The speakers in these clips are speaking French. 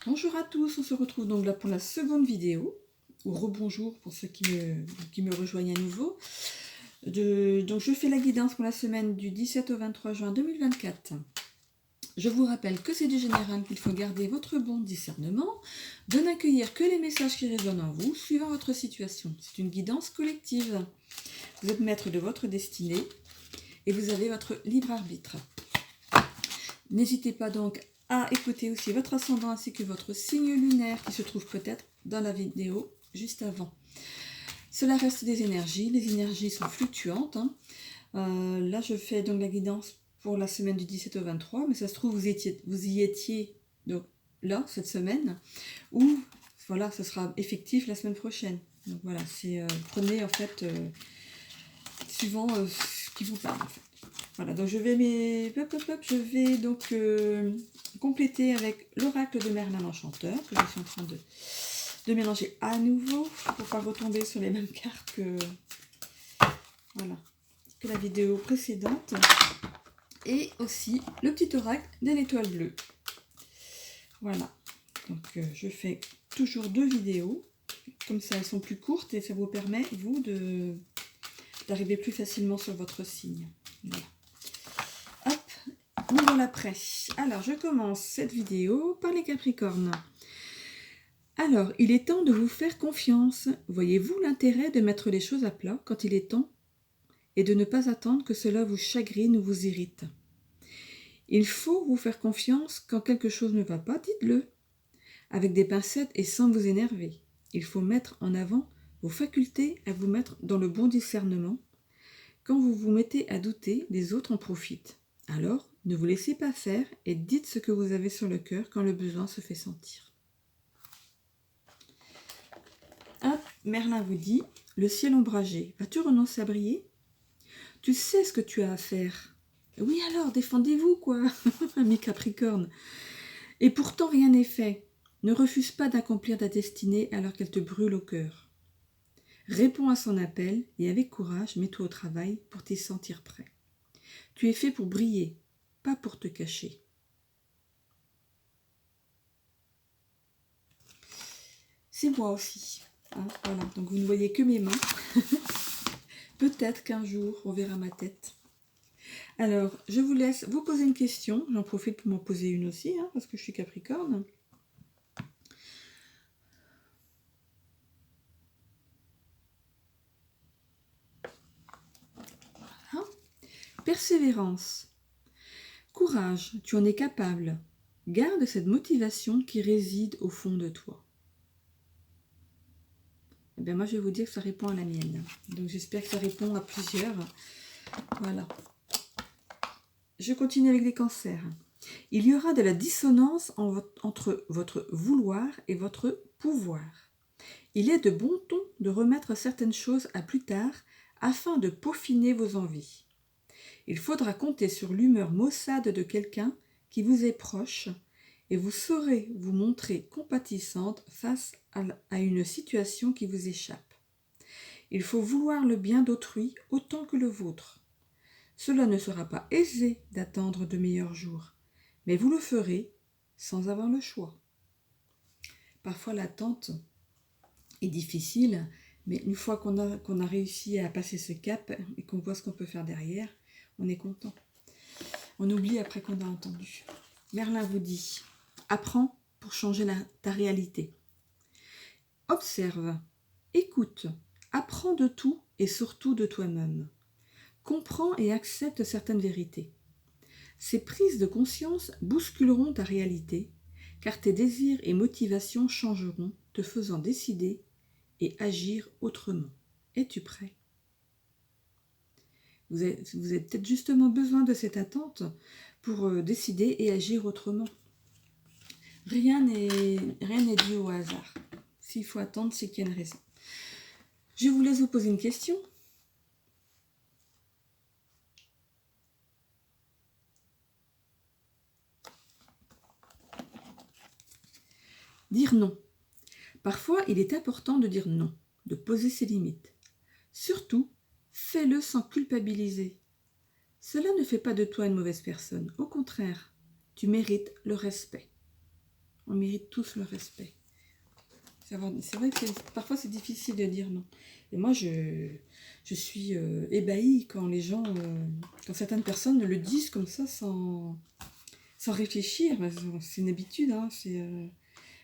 Bonjour à tous, on se retrouve donc là pour la seconde vidéo, ou rebonjour pour ceux qui me rejoignent à nouveau. Donc je fais la guidance pour la semaine du 17 au 23 juin 2024. Je vous rappelle que c'est du général, qu'il faut garder votre bon discernement, de n'accueillir que les messages qui résonnent en vous, suivant votre situation. C'est une guidance collective. Vous êtes maître de votre destinée et vous avez votre libre arbitre. N'hésitez pas donc à écouter aussi votre ascendant ainsi que votre signe lunaire qui se trouve peut-être dans la vidéo juste avant. Cela reste des énergies, les énergies sont fluctuantes. Là je fais donc la guidance pour la semaine du 17 au 23, mais ça se trouve vous y étiez donc là cette semaine, ou voilà, ce sera effectif la semaine prochaine. Donc voilà, c'est prenez en fait suivant ce qui vous parle en fait. Voilà, donc je vais donc compléter avec l'oracle de Merlin l'Enchanteur, que je suis en train de mélanger à nouveau, pour ne pas retomber sur les mêmes cartes que la vidéo précédente. Et aussi le petit oracle de l'étoile bleue. Voilà, donc je fais toujours 2 vidéos, comme ça elles sont plus courtes et ça vous permet, vous, d'arriver plus facilement sur votre signe. Voilà. Hop, niveau l'après. Alors, je commence cette vidéo par les Capricornes. Alors, il est temps de vous faire confiance. Voyez-vous l'intérêt de mettre les choses à plat quand il est temps et de ne pas attendre que cela vous chagrine ou vous irrite. Il faut vous faire confiance quand quelque chose ne va pas, dites-le, avec des pincettes et sans vous énerver. Il faut mettre en avant vos facultés à vous mettre dans le bon discernement. Quand vous vous mettez à douter, les autres en profitent. Alors, ne vous laissez pas faire et dites ce que vous avez sur le cœur quand le besoin se fait sentir. Hop, Merlin vous dit, le ciel ombragé, vas-tu renoncer à briller? Tu sais ce que tu as à faire. Oui alors, défendez-vous quoi, ami Capricorne. Et pourtant rien n'est fait. Ne refuse pas d'accomplir ta destinée alors qu'elle te brûle au cœur. Réponds à son appel et avec courage, mets-toi au travail pour t'y sentir prêt. Tu es fait pour briller, pas pour te cacher. C'est moi aussi. Voilà, donc vous ne voyez que mes mains. Peut-être qu'un jour, on verra ma tête. Alors, je vous laisse vous poser une question. J'en profite pour m'en poser une aussi, parce que je suis Capricorne. Voilà. Persévérance. Courage, tu en es capable. Garde cette motivation qui réside au fond de toi. Eh bien, moi, je vais vous dire que ça répond à la mienne. Donc, j'espère que ça répond à plusieurs. Voilà. Je continue avec les cancers. Il y aura de la dissonance entre votre vouloir et votre pouvoir. Il est de bon ton de remettre certaines choses à plus tard afin de peaufiner vos envies. Il faudra compter sur l'humeur maussade de quelqu'un qui vous est proche et vous saurez vous montrer compatissante face à une situation qui vous échappe. Il faut vouloir le bien d'autrui autant que le vôtre. Cela ne sera pas aisé d'attendre de meilleurs jours, mais vous le ferez sans avoir le choix. Parfois l'attente est difficile, mais une fois qu'on a réussi à passer ce cap et qu'on voit ce qu'on peut faire derrière, on est content. On oublie après qu'on a entendu. Merlin vous dit, apprends pour changer ta réalité. Observe, écoute, apprends de tout et surtout de toi-même. Comprends et accepte certaines vérités. Ces prises de conscience bousculeront ta réalité, car tes désirs et motivations changeront, te faisant décider et agir autrement. Es-tu prêt? Vous avez peut-être justement besoin de cette attente pour décider et agir autrement. Rien n'est dû au hasard. S'il faut attendre, c'est qu'il y a une raison. Je vous laisse vous poser une question. Dire non. Parfois, il est important de dire non, de poser ses limites. Surtout, fais-le sans culpabiliser. Cela ne fait pas de toi une mauvaise personne. Au contraire, tu mérites le respect. On mérite tous le respect. C'est vrai que parfois c'est difficile de dire non. Et moi, je suis ébahie quand les gens, quand certaines personnes le disent comme ça sans réfléchir. C'est une habitude. Hein,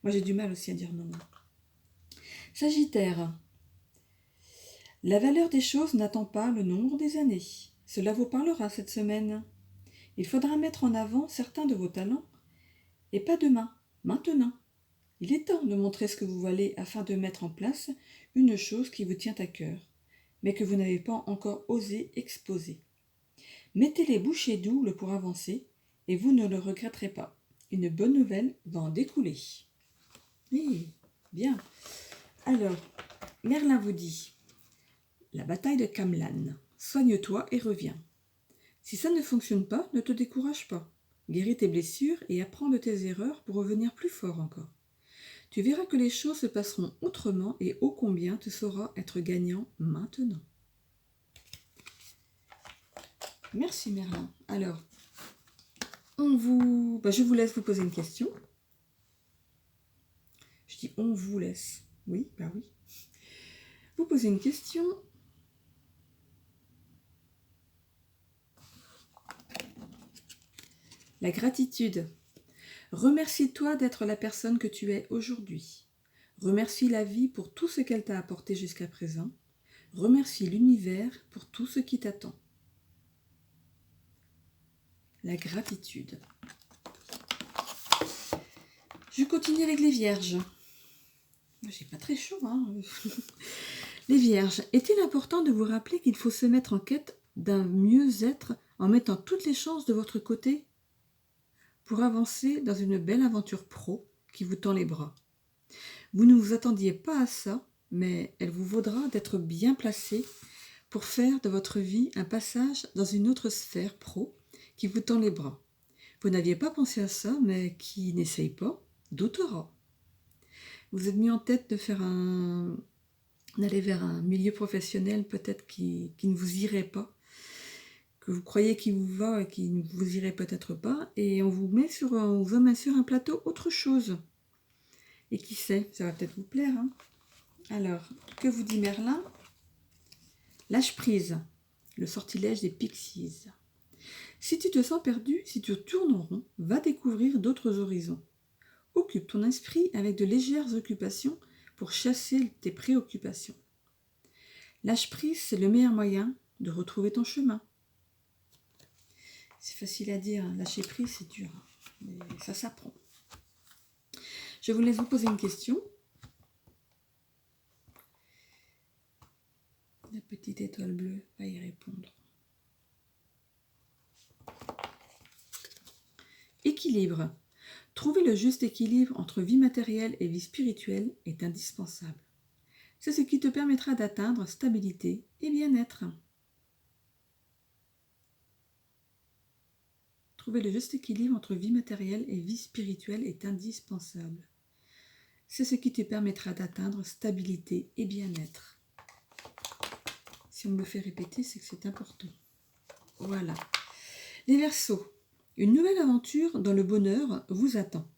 moi, j'ai du mal aussi à dire non. Sagittaire. La valeur des choses n'attend pas le nombre des années. Cela vous parlera cette semaine. Il faudra mettre en avant certains de vos talents, et pas demain, maintenant. Il est temps de montrer ce que vous valez afin de mettre en place une chose qui vous tient à cœur, mais que vous n'avez pas encore osé exposer. Mettez les bouchées doubles pour avancer, et vous ne le regretterez pas. Une bonne nouvelle va en découler. Oui, bien. Alors, Merlin vous dit, la bataille de Camlan, soigne-toi et reviens. Si ça ne fonctionne pas, ne te décourage pas. Guéris tes blessures et apprends de tes erreurs pour revenir plus fort encore. Tu verras que les choses se passeront autrement et ô combien tu sauras être gagnant maintenant. Merci Merlin. Alors, je vous laisse vous poser une question. Je dis on vous laisse. Oui, oui. Vous posez une question. La gratitude. Remercie-toi d'être la personne que tu es aujourd'hui. Remercie la vie pour tout ce qu'elle t'a apporté jusqu'à présent. Remercie l'univers pour tout ce qui t'attend. La gratitude. Je continue avec les vierges. J'ai pas très chaud, hein. Les vierges. Est-il important de vous rappeler qu'il faut se mettre en quête d'un mieux-être en mettant toutes les chances de votre côté pour avancer dans une belle aventure pro qui vous tend les bras. Vous ne vous attendiez pas à ça, mais elle vous vaudra d'être bien placé pour faire de votre vie un passage dans une autre sphère pro qui vous tend les bras. Vous n'aviez pas pensé à ça, mais qui n'essaye pas, doutera. Vous êtes mis en tête de faire d'aller vers un milieu professionnel peut-être qui ne vous irait pas, que vous croyez qu'il vous va et qui ne vous irait peut-être pas, et on vous met sur un plateau autre chose. Et qui sait, ça va peut-être vous plaire. Hein. Alors, que vous dit Merlin? Lâche prise, le sortilège des pixies. Si tu te sens perdu, si tu tournes en rond, va découvrir d'autres horizons. Occupe ton esprit avec de légères occupations pour chasser tes préoccupations. Lâche prise, c'est le meilleur moyen de retrouver ton chemin. C'est facile à dire, hein. Lâcher prise, c'est dur, hein. Mais ça s'apprend. Je vous laisse vous poser une question. La petite étoile bleue va y répondre. Équilibre. Trouver le juste équilibre entre vie matérielle et vie spirituelle est indispensable. C'est ce qui te permettra d'atteindre stabilité et bien-être. Trouver le juste équilibre entre vie matérielle et vie spirituelle est indispensable. C'est ce qui te permettra d'atteindre stabilité et bien-être. Si on me le fait répéter, c'est que c'est important. Voilà. Les Verseaux. Une nouvelle aventure dans le bonheur vous attend.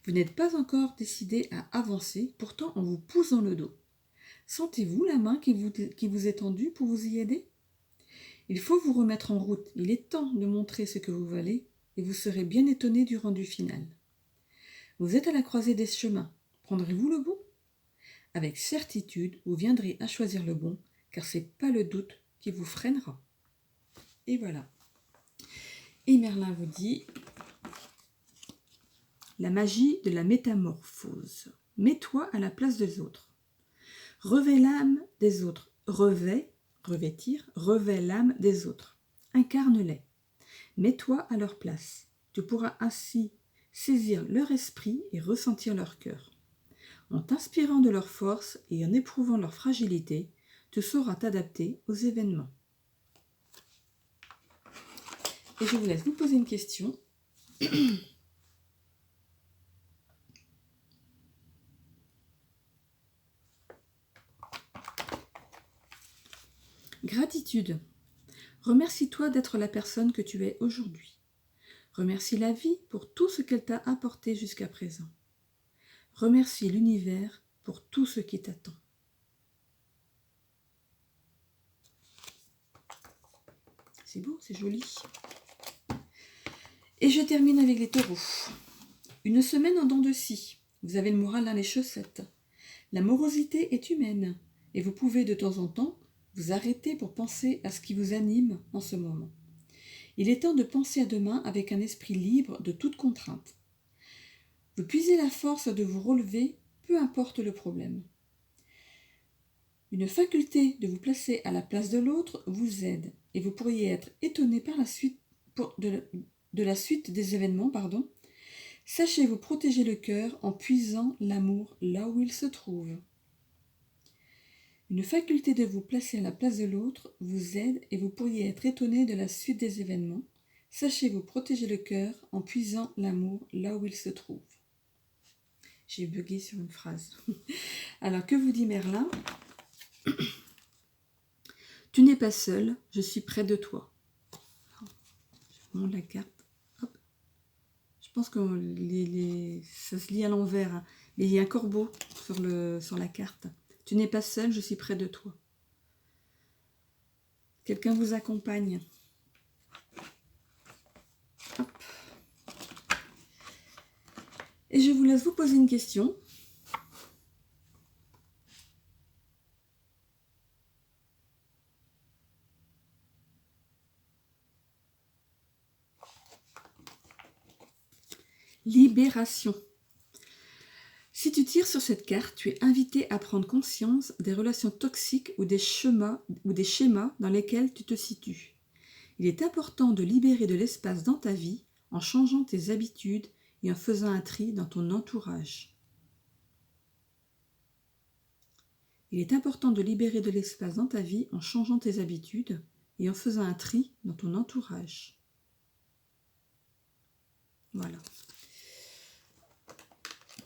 Vous n'êtes pas encore décidé à avancer, pourtant on vous pousse dans le dos. Sentez-vous la main qui vous est tendue pour vous y aider? Il faut vous remettre en route. Il est temps de montrer ce que vous valez et vous serez bien étonné du rendu final. Vous êtes à la croisée des chemins. Prendrez-vous le bon? Avec certitude, vous viendrez à choisir le bon, car ce n'est pas le doute qui vous freinera. Et voilà. Et Merlin vous dit la magie de la métamorphose. Mets-toi à la place des autres. Revêt l'âme des autres. Revêt l'âme des autres. Incarne-les. Mets-toi à leur place. Tu pourras ainsi saisir leur esprit et ressentir leur cœur. En t'inspirant de leur force et en éprouvant leur fragilité, tu sauras t'adapter aux événements. Et je vous laisse vous poser une question. Gratitude. Remercie-toi d'être la personne que tu es aujourd'hui. Remercie la vie pour tout ce qu'elle t'a apporté jusqu'à présent. Remercie l'univers pour tout ce qui t'attend. C'est beau, c'est joli. Et je termine avec les taureaux. Une semaine en dents de scie. Vous avez le moral dans les chaussettes. La morosité est humaine et vous pouvez de temps en temps vous arrêter pour penser à ce qui vous anime en ce moment. Il est temps de penser à demain avec un esprit libre de toute contrainte. Vous puisez la force de vous relever, peu importe le problème. Une faculté de vous placer à la place de l'autre vous aide et vous pourriez être étonné par la suite de la suite des événements. Sachez vous protéger le cœur en puisant l'amour là où il se trouve. Une faculté de vous placer à la place de l'autre vous aide et vous pourriez être étonné de la suite des événements. Sachez vous protéger le cœur en puisant l'amour là où il se trouve. J'ai bugué sur une phrase. Alors, que vous dit Merlin ? Tu n'es pas seul, je suis près de toi. Je monte la carte. Hop. Je pense que ça se lit à l'envers. Hein. Mais il y a un corbeau sur la carte. Tu n'es pas seul, je suis près de toi. Quelqu'un vous accompagne. Hop. Et je vous laisse vous poser une question. Libération. Si tu tires sur cette carte, tu es invité à prendre conscience des relations toxiques ou des schémas dans lesquels tu te situes. Il est important de libérer de l'espace dans ta vie en changeant tes habitudes et en faisant un tri dans ton entourage. Il est important de libérer de l'espace dans ta vie en changeant tes habitudes et en faisant un tri dans ton entourage. Voilà.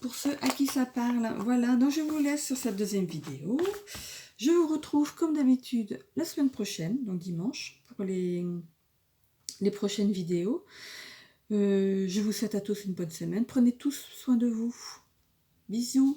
Pour ceux à qui ça parle, voilà, donc je vous laisse sur cette deuxième vidéo. Je vous retrouve comme d'habitude la semaine prochaine, donc dimanche, pour les prochaines vidéos. Je vous souhaite à tous une bonne semaine. Prenez tous soin de vous. Bisous.